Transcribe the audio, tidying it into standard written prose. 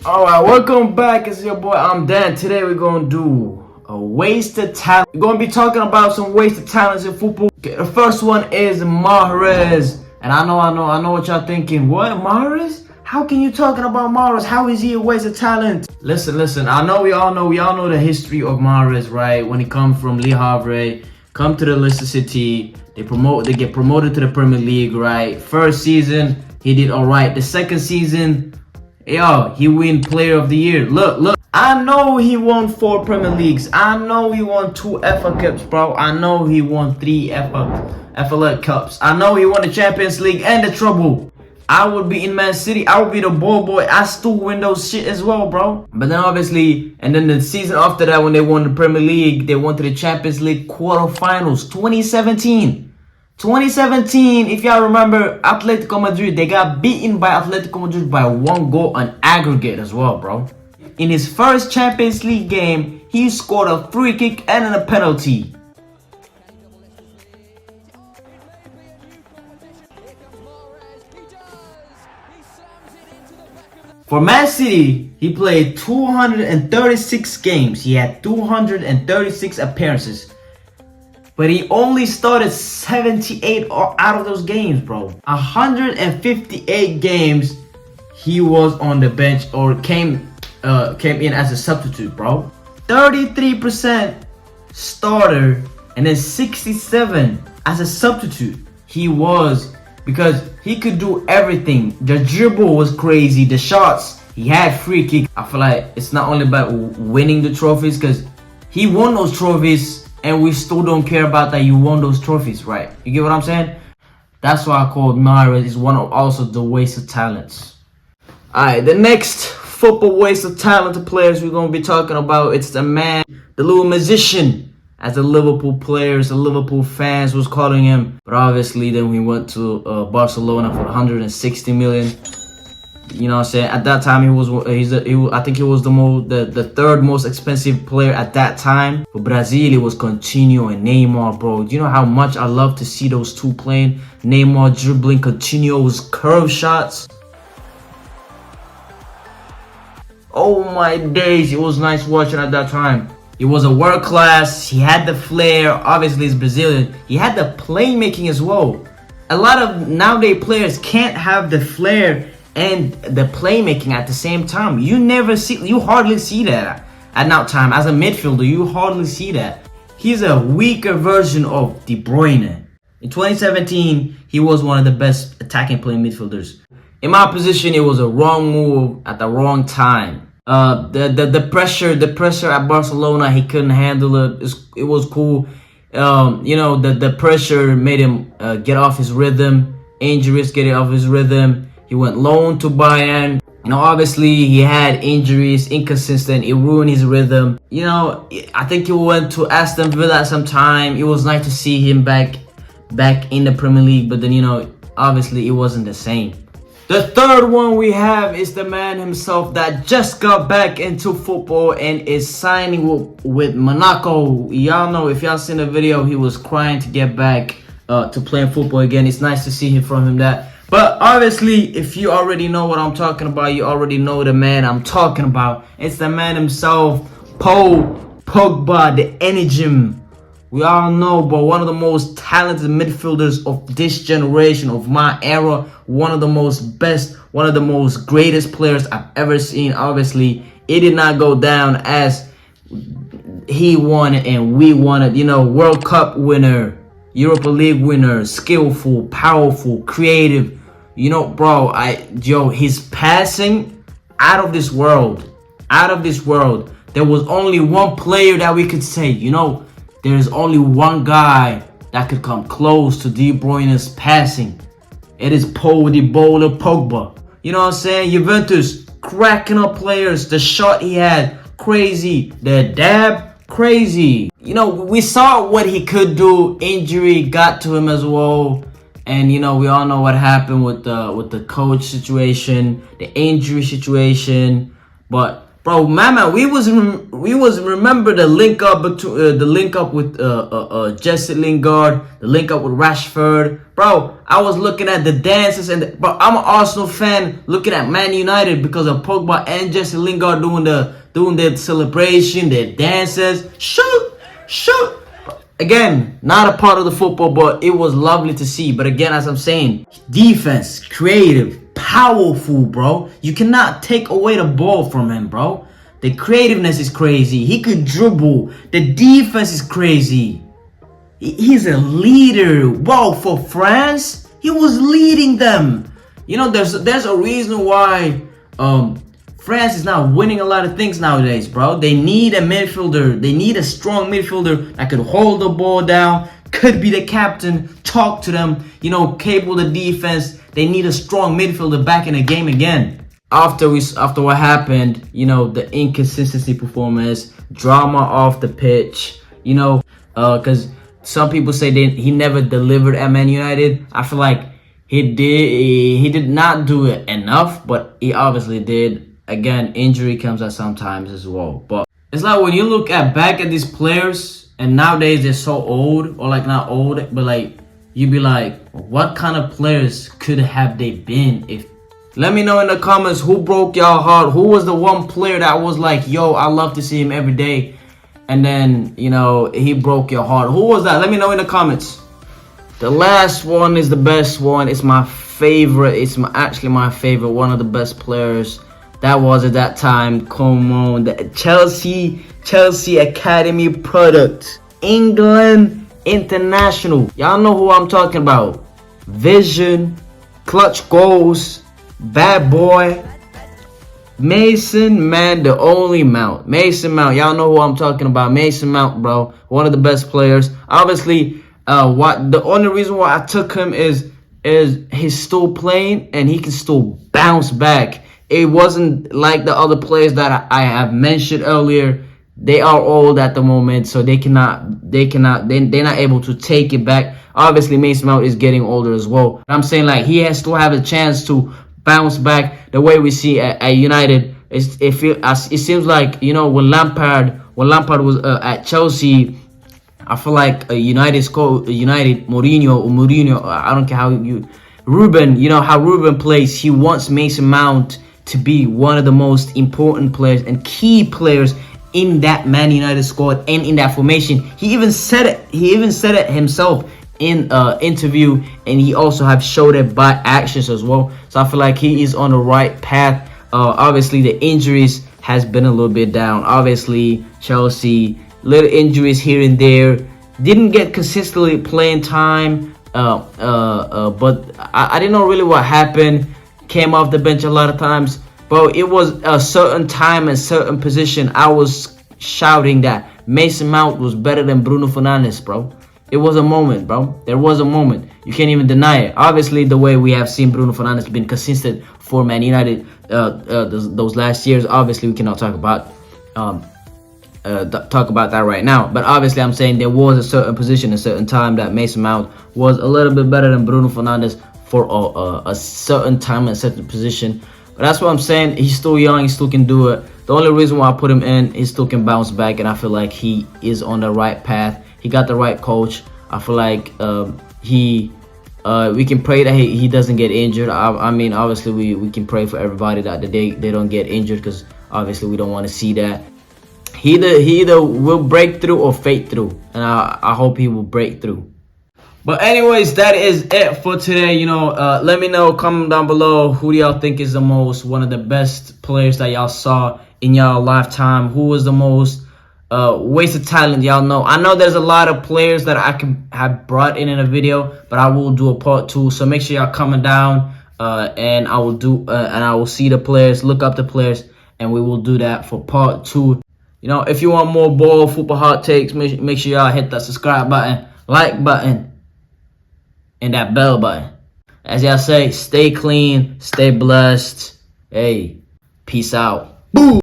Alright, welcome back. It's your boy, I'm Dan. Today we're gonna do a wasted talent. We're gonna be talking about some wasted talents in football. Okay, the first one is Mahrez. And I know what y'all thinking. What, Mahrez? How can you talking about Mahrez? How is he a wasted talent? Listen, I know we all know the history of Mahrez, right? When he come from Le Havre, come to the Leicester City, they get promoted to the Premier League, right? First season, he did alright. The second season, yo, he win Player of the Year. Look. I know he won 4 Premier Leagues. I know he won 2 FA Cups, bro. I know he won 3 FA Cups. I know he won the Champions League and the treble. I would be in Man City. I would be the ball boy. I still win those shit as well, bro. But then obviously, and then the season after that, when they won the Premier League, they went to the Champions League quarterfinals, 2017. 2017, if y'all remember, Atletico Madrid, they got beaten by Atletico Madrid by 1 goal on aggregate as well, bro. In his first Champions League game, he scored a free kick and a penalty. For Man City, he played 236 games. He had 236 appearances. But he only started 78 out of those games, bro. 158 games he was on the bench or came in as a substitute, bro. 33% starter and then 67 as a substitute. He was, because he could do everything. The dribble was crazy. The shots, he had free kick. I feel like it's not only about winning the trophies, because he won those trophies and we still don't care about that you won those trophies, right? You get what I'm saying? That's why I called Mahrez is one of also the wasted talents. Alright, the next football waste of talented players we're gonna be talking about, it's the man, the little magician, as the Liverpool players, the Liverpool fans was calling him. But obviously then we went to Barcelona for 160 million. You know what I'm saying? At that time, I think he was the third most expensive player at that time. For Brazil, it was Coutinho and Neymar, bro. Do you know how much I love to see those two playing? Neymar dribbling, Coutinho's curve shots. Oh my days, it was nice watching at that time. He was a world class. He had the flair. Obviously, he's Brazilian. He had the playmaking as well. A lot of nowadays players can't have the flair and the playmaking at the same time. You hardly see that at now time. As a midfielder, you hardly see that. He's a weaker version of De Bruyne. In 2017, he was one of the best attacking playing midfielders. In my position, it was a wrong move at the wrong time. The pressure at Barcelona, he couldn't handle it. It was cool. The pressure made him get off his rhythm. Injuries get off his rhythm. He went loan to Bayern. Obviously he had injuries, inconsistent. It ruined his rhythm. I think he went to Aston Villa at some time. It was nice to see him back in the Premier League. But then, obviously it wasn't the same. The third one we have is the man himself that just got back into football and is signing with Monaco. Y'all know, if y'all seen the video, he was crying to get back to playing football again. It's nice to see from him that. But obviously, if you already know what I'm talking about, you already know the man I'm talking about. It's the man himself, Pogba, the Enigma. We all know, but one of the most talented midfielders of this generation, of my era. One of the most greatest players I've ever seen. Obviously, it did not go down as he won it and we won it. World Cup winner, Europa League winner, skillful, powerful, creative. His passing, out of this world. There was only one player that we could say, there's only one guy that could come close to De Bruyne's passing. It is Pogba. You know what I'm saying? Juventus, cracking up players. The shot he had, crazy. The dab, crazy. We saw what he could do. Injury got to him as well. And, we all know what happened with the coach situation, the injury situation. But Bro, mama, we was remember the link up between the link up with Jesse Lingard, the link up with Rashford. Bro, I was looking at the dances but I'm an Arsenal fan looking at Man United because of Pogba and Jesse Lingard doing their celebration, their dances. Shoot. Again, not a part of the football, but it was lovely to see. But again, as I'm saying, defense, creative, powerful, bro. You cannot take away the ball from him, bro. The creativeness is crazy. He could dribble. The defense is crazy. He's a leader. Wow, for France, he was leading them. You know, there's a reason why France is not winning a lot of things nowadays, bro. They need a midfielder. They need a strong midfielder that could hold the ball down, could be the captain, talk to them, you know, cable the defense. They need a strong midfielder back in the game again. After what happened, you know, the inconsistency performance, drama off the pitch, you know, because some people say he never delivered at Man United. I feel like he did not do it enough, but he obviously did. Again, injury comes at sometimes as well. But it's like when you look back at these players, and nowadays they're so old, or like not old, but like you be like, what kind of players could have they been? If let me know in the comments who broke y'all heart. Who was the one player that was like, yo, I love to see him every day, and then, you know, he broke your heart? Who was that? Let me know in the comments. The last one is the best one. It's my favorite. It's actually my favorite. One of the best players that was at that time. Come on, the Chelsea Academy product, England international. Y'all know who I'm talking about. Vision, clutch goals, bad boy, Mason, man, the only Mount. Mason Mount. Y'all know who I'm talking about. Mason Mount, bro. One of the best players. Obviously, the only reason why I took him is he's still playing and he can still bounce back. It wasn't like the other players that I have mentioned earlier. They are old at the moment, so they're not able to take it back. Obviously, Mason Mount is getting older as well. I'm saying, like, he has to have a chance to bounce back the way we see at United. It seems like, you know, when Lampard was at Chelsea, I feel like Mourinho, I don't care how Ruben, you know how Ruben plays. He wants Mason Mount to be one of the most important players and key players in that Man United squad and in that formation. He even said it himself in interview, and he also have showed it by actions as well. So I feel like he is on the right path. Obviously the injuries has been a little bit down. Obviously Chelsea, little injuries here and there, didn't get consistently playing time. But I didn't know really what happened. Came off the bench a lot of times, but it was a certain time and certain position. I was shouting that Mason Mount was better than Bruno Fernandes, bro. It was a moment, bro. There was a moment. You can't even deny it. Obviously, the way we have seen Bruno Fernandes been consistent for Man United those last years, obviously we cannot talk about that right now. But obviously, I'm saying there was a certain position, a certain time that Mason Mount was a little bit better than Bruno Fernandes for a certain time and a certain position. But that's what I'm saying. He's still young. He still can do it. The only reason why I put him in, he still can bounce back, and I feel like he is on the right path. He got the right coach. I feel like we can pray that he doesn't get injured. I mean, obviously we can pray for everybody that they don't get injured, because obviously we don't want to see that. He either will break through or fade through, and I hope he will break through. But anyways, that is it for today. You know, let me know, comment down below, who do y'all think is one of the best players that y'all saw in y'all lifetime? Who was the most wasted talent? Y'all know, I know there's a lot of players that I can have brought in a video, but I will do a part 2. So make sure y'all comment down, and I will see the players, look up the players, and we will do that for part 2. You know, if you want more ball football hot takes, make sure y'all hit that subscribe button, like button, and that bell button. As y'all say, stay clean, stay blessed. Hey, peace out. Boom.